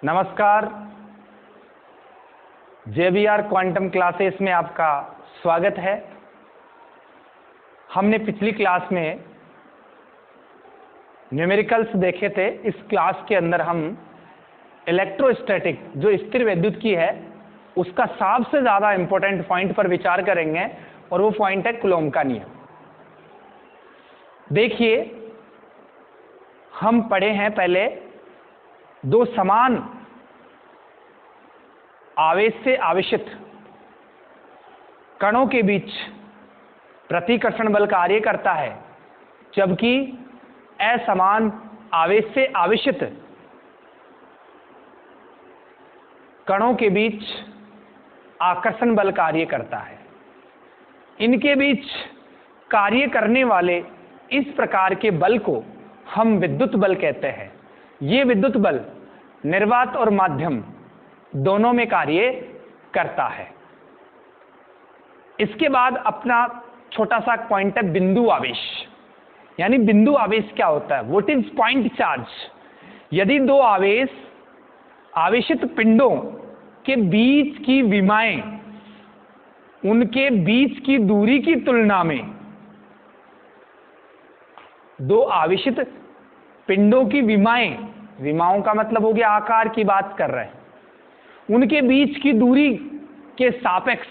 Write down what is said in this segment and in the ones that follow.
नमस्कार, JBR quantum classes में आपका स्वागत है। हमने पिछली क्लास में न्यूमेरिकल्स देखे थे। इस क्लास के अंदर हम इलेक्ट्रोस्टैटिक जो स्थिर विद्युत की है उसका सबसे ज़्यादा इम्पोर्टेंट पॉइंट पर विचार करेंगे और वो पॉइंट है कूलॉम का नियम। देखिए, हम पढ़े हैं पहले दो समान आवेश से आवेशित कणों के बीच प्रतिकर्षण बल कार्य करता है, जबकि असमान आवेश से आवेशित कणों के बीच आकर्षण बल कार्य करता है। इनके बीच कार्य करने वाले इस प्रकार के बल को हम विद्युत बल कहते हैं। ये विद्युत बल निर्वात और माध्यम दोनों में कार्य करता है। इसके बाद अपना छोटा सा पॉइंट है बिंदु आवेश। यानी बिंदु आवेश क्या होता है? What is point charge? यदि दो आवेशित पिंडों के बीच की विमाएं उनके बीच की दूरी की तुलना में, दो आवेशित पिंडों की विमाओं का मतलब हो गया आकार की बात कर रहे हैं, उनके बीच की दूरी के सापेक्ष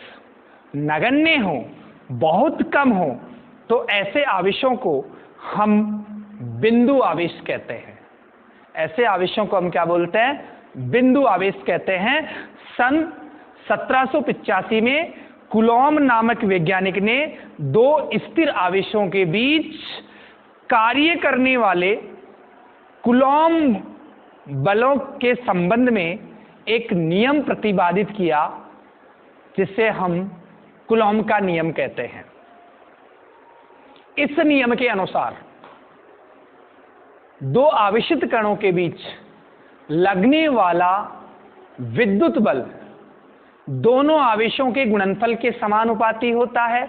नगण्य हो, बहुत कम हो, तो ऐसे आवेशों को हम बिंदु आवेश कहते हैं। ऐसे आवेशों को हम क्या बोलते हैं? बिंदु आवेश कहते हैं। सन 1785 में कूलॉम नामक वैज्ञानिक ने दो स्थिर आवेशों के बीच कार्य करने वाले कूलॉम बलों के संबंध में एक नियम प्रतिपादित किया, जिसे हम कूलॉम का नियम कहते हैं। इस नियम के अनुसार दो आवेशित कणों के बीच लगने वाला विद्युत बल दोनों आवेशों के गुणनफल के समानुपाती होता है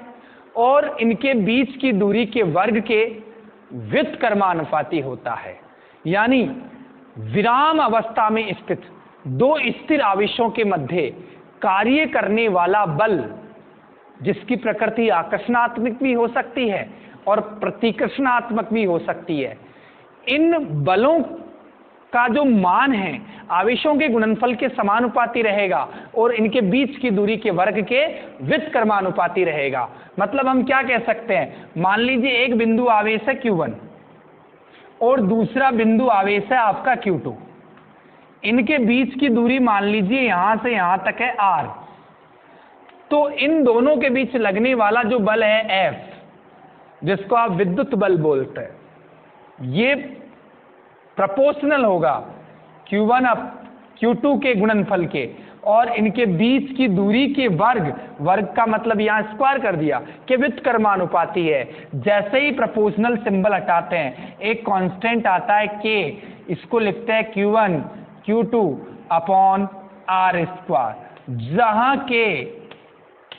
और इनके बीच की दूरी के वर्ग के व्युत्क्रमानुपाती होता है। यानी विराम अवस्था में स्थित दो स्थिर आवेशों के मध्य कार्य करने वाला बल, जिसकी प्रकृति आकर्षणात्मक भी हो सकती है और प्रतिकर्षणात्मक भी हो सकती है, इन बलों का जो मान है आवेशों के गुणनफल के समानुपाती रहेगा और इनके बीच की दूरी के वर्ग के व्युत्क्रमानुपाती रहेगा। मतलब हम क्या कह सकते हैं? मान लीजिए एक बिंदु आवेश है Q1 और दूसरा बिंदु आवेश है आपका Q2। इनके बीच की दूरी मान लीजिए यहां से यहां तक है R। तो इन दोनों के बीच लगने वाला जो बल है F, जिसको आप विद्युत बल बोलते हैं, ये प्रोपोर्शनल होगा Q1 अब Q2 के गुणनफल के और इनके बीच की दूरी के वर्ग का मतलब यहां स्क्वायर कर दिया कि व्युत्क्रमानुपाती है। जैसे ही प्रोपोर्शनल सिंबल हटाते हैं एक कांस्टेंट आता है K, इसको लिखते हैं Q1 Q2 upon R square,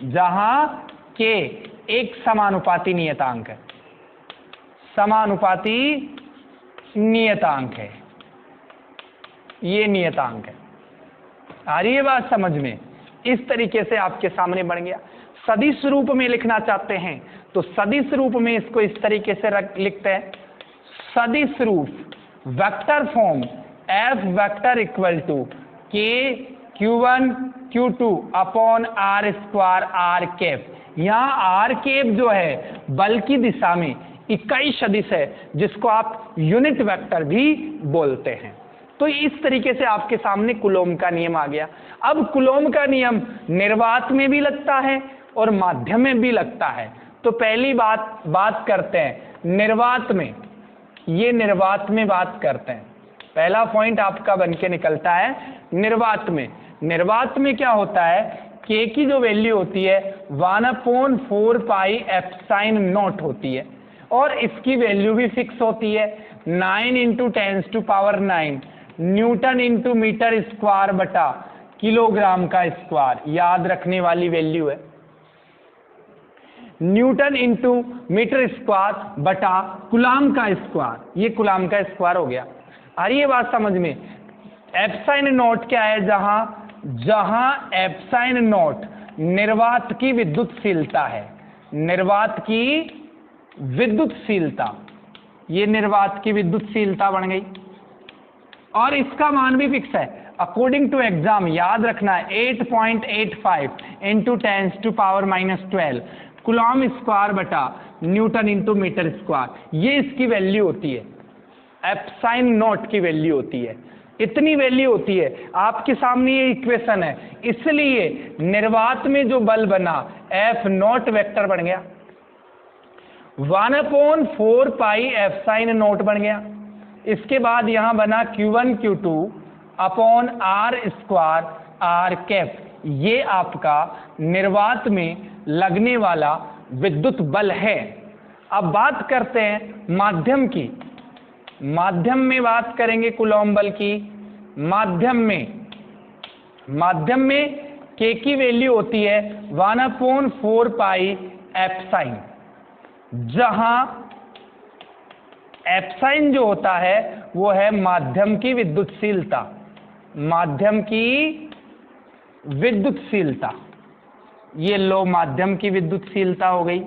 जहां K एक समानुपाती नियतांक है। समानुपाती नियतांक है, ये नियतांक है। आ रही है बात समझ में? इस तरीके से आपके सामने बन गया। सदिश रूप में लिखना चाहते हैं तो सदिश रूप में इसको इस तरीके से लिखते हैं। सदिश रूप vector form F vector equal to K Q1 Q2 upon R square R cap. यहाँ R कैप जो है बल की दिशा में इकाई सदिश है, जिसको आप यूनिट वेक्टर भी बोलते हैं। तो इस तरीके से आपके सामने कूलॉम का नियम आ गया। अब कूलॉम का नियम निर्वात में भी लगता है और माध्यम में भी लगता है। तो पहली बात करते हैं निर्वात में। ये निर्वात में बात करते हैं। पहला पॉइंट आपका बन के निकलता है निर्वात में। निर्वात में क्या होता है? K की जो वैल्यू होती है 1/4 पाई एप्सिलॉन नॉट होती है और इसकी वैल्यू भी फिक्स होती है 9 × 10⁹ न्यूटन इंटू मीटर स्क्वायर बटा किलोग्राम का स्क्वायर। याद रखने वाली वैल्यू है। न्यूटन इंटू मीटर स्क्वायर बटा कूलॉम का स्क्वायर। ये कूलॉम का स्क्वायर हो गया। आ रही है बात समझ में? एप्साइन नॉट क्या है? जहां एप्साइन नॉट निर्वात की विद्युतशीलता है, निर्वात की विद्युतशीलता, ये निर्वात की विद्युतशीलता बन गई और इसका मान भी फिक्स है अकॉर्डिंग टू एग्जाम, याद रखना है 8.85 इंटू 10⁻⁻12 कूलॉम स्क्वायर बटा न्यूटन इंटू मीटर स्क्वायर, ये इसकी वैल्यू होती है, एप्साइन नॉट की वैल्यू होती है, इतनी वैल्यू होती है। आपके सामने ये इक्वेशन है, इसलिए निर्वात में जो बल बना एफ नॉट वेक्टर बन गया 1/4 पाई एप्साइन नॉट बन गया। इसके बाद यहां बना Q1 Q2 upon R square R cap, ये आपका निर्वात में लगने वाला विद्युत बल है। अब बात करते हैं माध्यम की, माध्यम में बात करेंगे कूलॉम बल की। माध्यम में के की वैल्यू होती है 1/4 पाई एप्साइन, जहां एप्साइन जो होता है वो है माध्यम की विद्युतशीलता, माध्यम की विद्युतशीलता, ये लो माध्यम की विद्युतशीलता हो गई,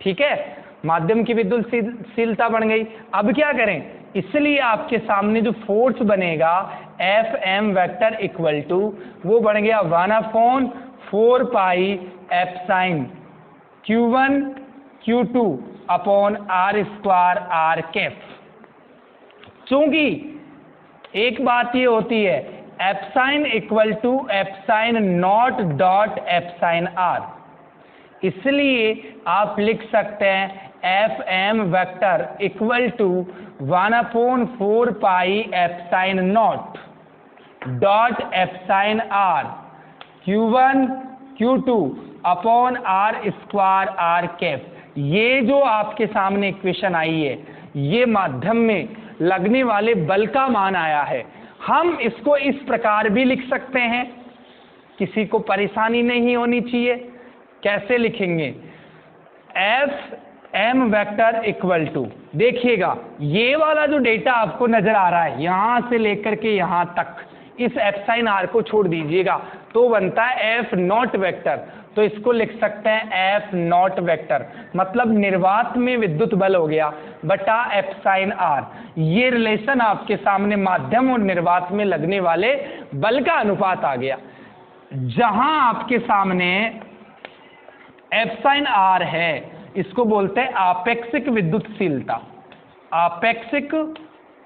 ठीक है, माध्यम की विद्युतशीलता बन गई। अब क्या करें, इसलिए आपके सामने जो फोर्स बनेगा F M vector equal to वो बन गया 1/4 pi epsilon Q1 Q2 upon R square R cap. चूंकि एक बात ये होती है epsilon equal to epsilon naught dot epsilon R, इसलिए आप लिख सकते हैं F M vector equal to 1/4 pi epsilon naught dot epsilon R Q1 Q2 upon R square R cap. ये जो आपके सामने इक्वेशन आई है, ये माध्यम में लगने वाले बल का मान आया है। हम इसको इस प्रकार भी लिख सकते हैं, किसी को परेशानी नहीं होनी चाहिए। कैसे लिखेंगे, F M vector equal to, देखिएगा ये वाला जो डेटा आपको नजर आ रहा है यहां से लेकर के यहां तक, इस एप्साइन आर को छोड़ दीजिएगा तो बनता है एफ नॉट वेक्टर। तो इसको लिख सकते हैं एफ नॉट वेक्टर, मतलब निर्वात में विद्युत बल हो गया बटा एप्साइन आर। ये रिलेशन आपके सामने माध्यम और निर्वात में लगने वाले बल का अनुपात आ गया। जहां आपके सामने एप्साइन आर है इसको बोलते हैं आपेक्षिक विद्युतशीलता, आपेक्षिक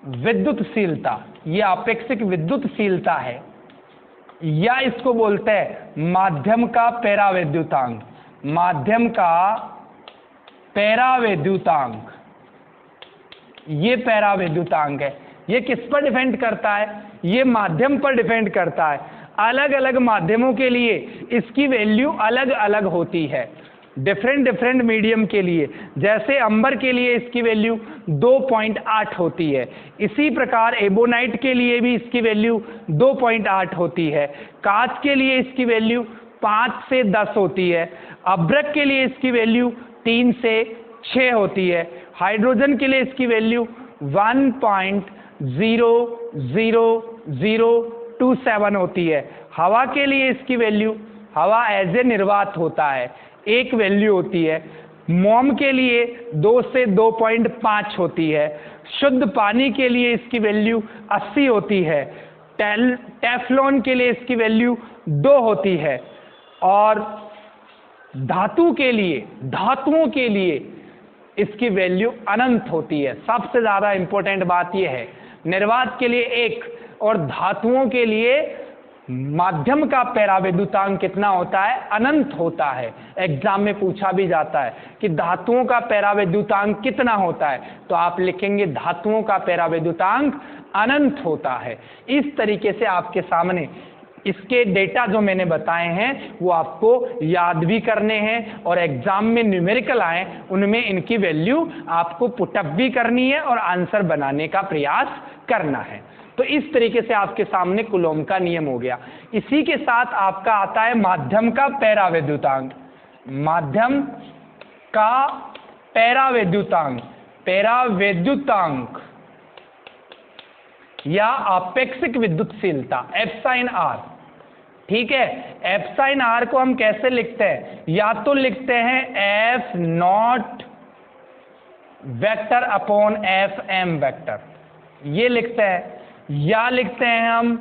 विद्युतशीलता, ये आपेक्षिक विद्युतशीलता है, या इसको बोलते हैं माध्यम का पैरावैद्युतांक, माध्यम का पैरावैद्युतांक, ये पैरावैद्युतांक है। ये किस पर डिपेंड करता है, ये माध्यम पर डिपेंड करता है। अलग अलग माध्यमों के लिए इसकी वैल्यू अलग अलग होती है, डिफरेंट मीडियम के लिए। जैसे अंबर के लिए इसकी वैल्यू 2.8 होती है, इसी प्रकार एबोनाइट के लिए भी इसकी वैल्यू 2.8 होती है, कांच के लिए इसकी वैल्यू 5 से 10 होती है, अभ्रक के लिए इसकी वैल्यू 3 से 6 होती है, हाइड्रोजन के लिए इसकी वैल्यू 1.00027 होती है, हवा के लिए इसकी वैल्यू, हवा एज ए निर्वात होता है, एक वैल्यू होती है, मोम के लिए 2 से 2.5 होती है, शुद्ध पानी के लिए इसकी वैल्यू 80 होती है, टेफ्लॉन के लिए इसकी वैल्यू 2 होती है, और धातु के लिए, धातुओं के लिए इसकी वैल्यू अनंत होती है। सबसे ज्यादा इंपॉर्टेंट बात यह है, निर्वात के लिए 1 और धातुओं के लिए माध्यम का पैरावैद्युतांक कितना होता है, अनंत होता है। एग्जाम में पूछा भी जाता है कि धातुओं का पैरावैद्युतांक कितना होता है, तो आप लिखेंगे धातुओं का पैरावैद्युतांक अनंत होता है। इस तरीके से आपके सामने इसके डेटा जो मैंने बताए हैं वो आपको याद भी करने हैं, और एग्जाम में न्यूमेरिकल आए उनमें इनकी वैल्यू आपको पुटअप भी करनी है और आंसर बनाने का प्रयास करना है। तो इस तरीके से आपके सामने कूलॉम का नियम हो गया। इसी के साथ आपका आता है माध्यम का पैरावैद्युतांक, माध्यम का पैरावैद्युतांक, पैरावैद्युतांक या अपेक्षिक विद्युतशीलता एप्साइन आर। ठीक है, एप्साइन आर को हम कैसे लिखते हैं? या तो लिखते हैं F not vector upon F M vector, ये लिखते हैं, या लिखते हैं हम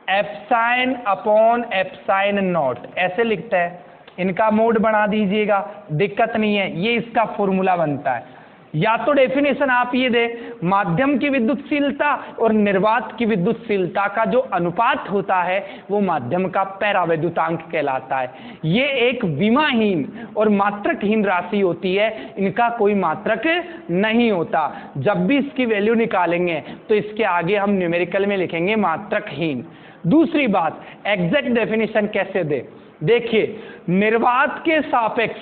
एप्साइन अपॉन एप्साइन नॉट, ऐसे लिखते हैं। इनका मोड बना दीजिएगा, दिक्कत नहीं है, ये इसका फॉर्मूला बनता है। या तो डेफिनेशन आप ये दे, माध्यम की विद्युतशीलता और निर्वात की विद्युतशीलता का जो अनुपात होता है वो माध्यम का पैरावैद्युतांक कहलाता है। ये एक विमाहीन और मात्रकहीन राशि होती है, इनका कोई मात्रक नहीं होता। जब भी इसकी वैल्यू निकालेंगे तो इसके आगे हम न्यूमेरिकल में लिखेंगे मात्रकहीन। दूसरी बात, एग्जैक्ट डेफिनेशन कैसे दे? देखिए, निर्वात के सापेक्ष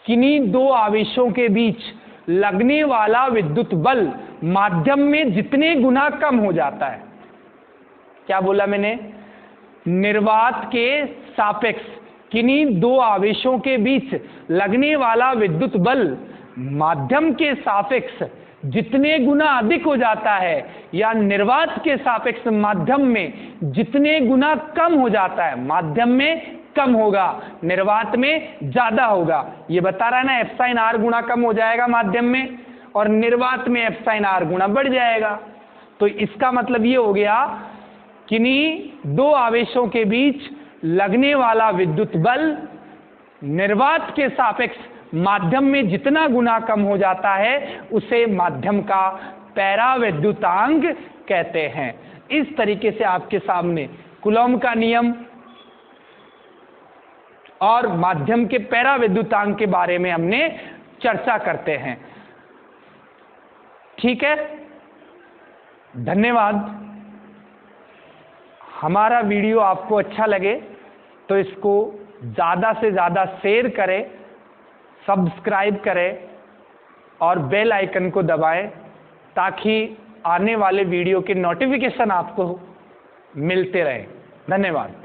किन्हीं दो आवेशों के बीच लगने वाला विद्युत बल माध्यम में जितने गुना कम हो जाता है। क्या बोला मैंने? निर्वात के सापेक्ष किन्हीं दो आवेशों के बीच लगने वाला विद्युत बल माध्यम के सापेक्ष जितने गुना अधिक हो जाता है, या निर्वात के सापेक्ष माध्यम में जितने गुना कम हो जाता है। माध्यम में कम होगा, निर्वात में ज्यादा होगा। ये बता रहा है ना, एप्साइन आर गुना कम हो जाएगा माध्यम में, और निर्वात में एप्साइन आर गुना बढ़ जाएगा। तो इसका मतलब ये हो गया, किन्हीं दो आवेशों के बीच लगने वाला विद्युत बल निर्वात के सापेक्ष माध्यम में जितना गुना कम हो जाता है उसे माध्यम का पैरावैद्युतांक कहते हैं। इस तरीके से आपके सामने कूलॉम का नियम और माध्यम के पैरावैद्युतांक के बारे में हमने चर्चा करते हैं। ठीक है, धन्यवाद। हमारा वीडियो आपको अच्छा लगे तो इसको ज़्यादा से ज़्यादा शेयर करें, सब्सक्राइब करें और बेल आइकन को दबाएं ताकि आने वाले वीडियो के नोटिफिकेशन आपको मिलते रहें। धन्यवाद।